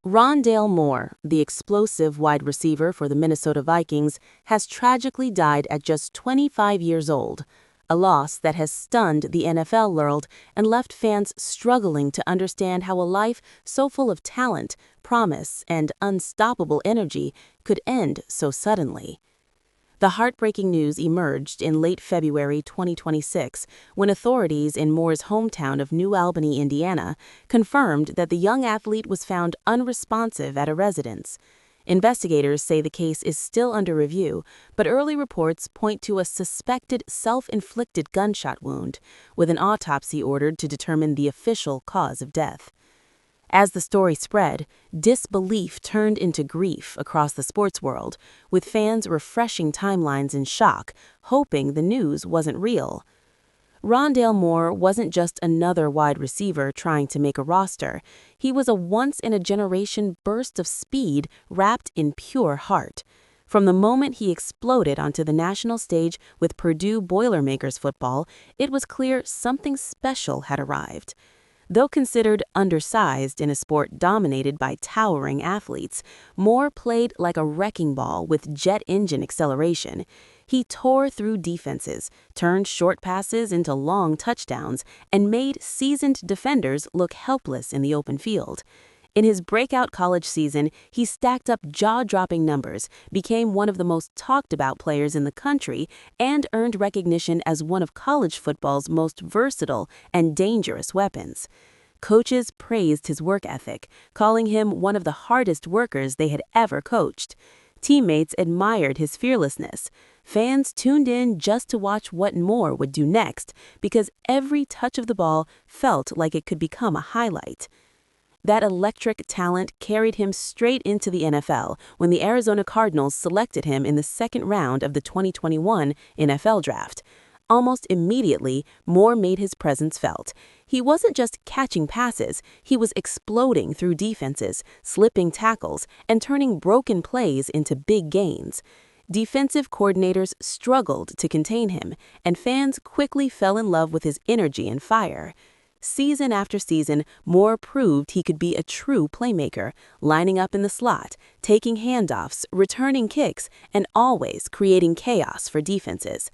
Rondale Moore, the explosive wide receiver for the Minnesota Vikings, has tragically died at just 25 years old, a loss that has stunned the NFL world and left fans struggling to understand how a life so full of talent, promise, and unstoppable energy could end so suddenly. The heartbreaking news emerged in late February 2026 when authorities in Moore's hometown of New Albany, Indiana, confirmed that the young athlete was found unresponsive at a residence. Investigators say the case is still under review, but early reports point to a suspected self-inflicted gunshot wound, with an autopsy ordered to determine the official cause of death. As the story spread, disbelief turned into grief across the sports world, with fans refreshing timelines in shock, hoping the news wasn't real. Rondale Moore wasn't just another wide receiver trying to make a roster. He was a once-in-a-generation burst of speed wrapped in pure heart. From the moment he exploded onto the national stage with Purdue Boilermakers football, it was clear something special had arrived. Though considered undersized in a sport dominated by towering athletes, Moore played like a wrecking ball with jet engine acceleration. He tore through defenses, turned short passes into long touchdowns, and made seasoned defenders look helpless in the open field. In his breakout college season, he stacked up jaw-dropping numbers, became one of the most talked-about players in the country, and earned recognition as one of college football's most versatile and dangerous weapons. Coaches praised his work ethic, calling him one of the hardest workers they had ever coached. Teammates admired his fearlessness. Fans tuned in just to watch what Moore would do next, because every touch of the ball felt like it could become a highlight. That electric talent carried him straight into the NFL when the Arizona Cardinals selected him in the second round of the 2021 NFL Draft. Almost immediately, Moore made his presence felt. He wasn't just catching passes, he was exploding through defenses, slipping tackles, and turning broken plays into big gains. Defensive coordinators struggled to contain him, and fans quickly fell in love with his energy and fire. Season after season, Moore proved he could be a true playmaker, lining up in the slot, taking handoffs, returning kicks, and always creating chaos for defenses.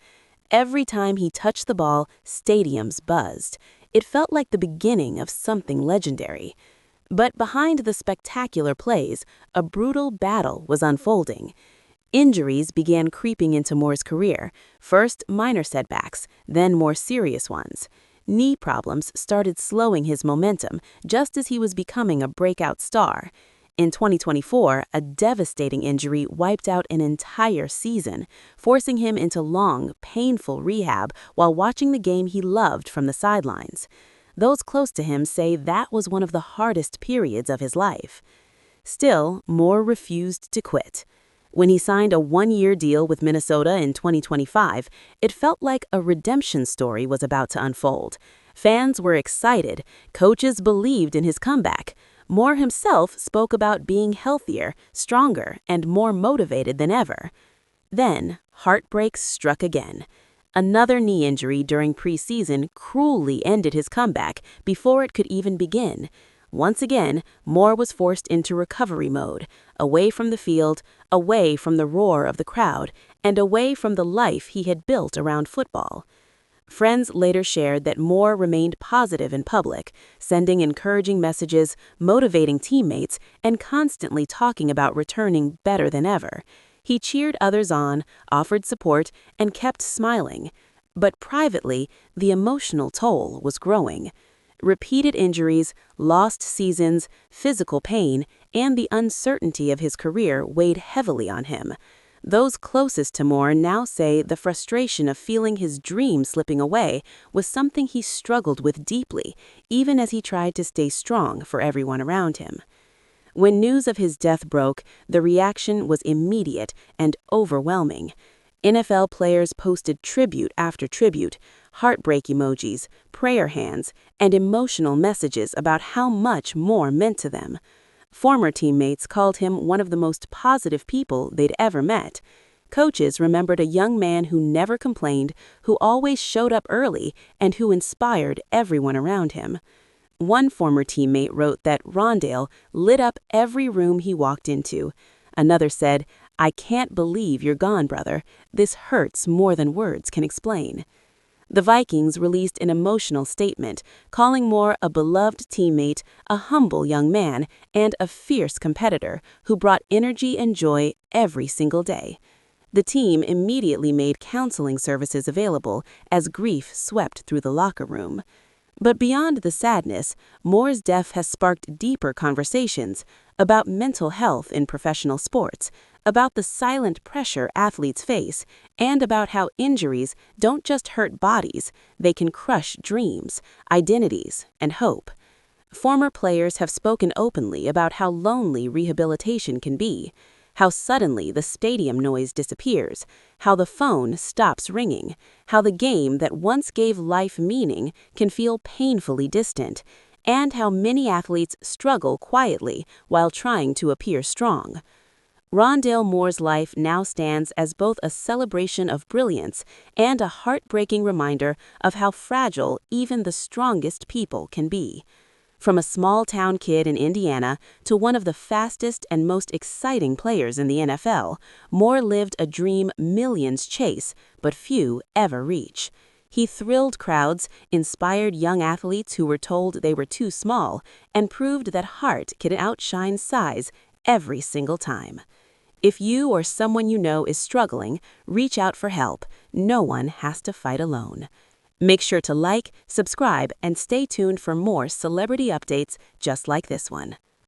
Every time he touched the ball, stadiums buzzed. It felt like the beginning of something legendary. But behind the spectacular plays, a brutal battle was unfolding. Injuries began creeping into Moore's career, first minor setbacks, then more serious ones. Knee problems started slowing his momentum just as he was becoming a breakout star. In 2024, a devastating injury wiped out an entire season, forcing him into long, painful rehab while watching the game he loved from the sidelines. Those close to him say that was one of the hardest periods of his life. Still, Moore refused to quit. When he signed a one-year deal with Minnesota in 2025, it felt like a redemption story was about to unfold. Fans were excited. Coaches believed in his comeback. Moore himself spoke about being healthier, stronger, and more motivated than ever. Then, heartbreak struck again. Another knee injury during preseason cruelly ended his comeback before it could even begin. Once again, Moore was forced into recovery mode, away from the field, away from the roar of the crowd, and away from the life he had built around football. Friends later shared that Moore remained positive in public, sending encouraging messages, motivating teammates, and constantly talking about returning better than ever. He cheered others on, offered support, and kept smiling. But privately, the emotional toll was growing. Repeated injuries, lost seasons, physical pain, and the uncertainty of his career weighed heavily on him. Those closest to Moore now say the frustration of feeling his dream slipping away was something he struggled with deeply, even as he tried to stay strong for everyone around him. When news of his death broke, the reaction was immediate and overwhelming. NFL players posted tribute after tribute, heartbreak emojis, prayer hands, and emotional messages about how much Moore meant to them. Former teammates called him one of the most positive people they'd ever met. Coaches remembered a young man who never complained, who always showed up early, and who inspired everyone around him. One former teammate wrote that Rondale lit up every room he walked into. Another said, "I can't believe you're gone, brother. This hurts more than words can explain." The Vikings released an emotional statement, calling Moore a beloved teammate, a humble young man, and a fierce competitor who brought energy and joy every single day. The team immediately made counseling services available as grief swept through the locker room. But beyond the sadness, Moore's death has sparked deeper conversations about mental health in professional sports, about the silent pressure athletes face, and about how injuries don't just hurt bodies, they can crush dreams, identities, and hope. Former players have spoken openly about how lonely rehabilitation can be, how suddenly the stadium noise disappears, how the phone stops ringing, how the game that once gave life meaning can feel painfully distant, and how many athletes struggle quietly while trying to appear strong. Rondale Moore's life now stands as both a celebration of brilliance and a heartbreaking reminder of how fragile even the strongest people can be. From a small-town kid in Indiana to one of the fastest and most exciting players in the NFL, Moore lived a dream millions chase, but few ever reach. He thrilled crowds, inspired young athletes who were told they were too small, and proved that heart can outshine size every single time. If you or someone you know is struggling, reach out for help. No one has to fight alone. Make sure to like, subscribe, and stay tuned for more celebrity updates just like this one.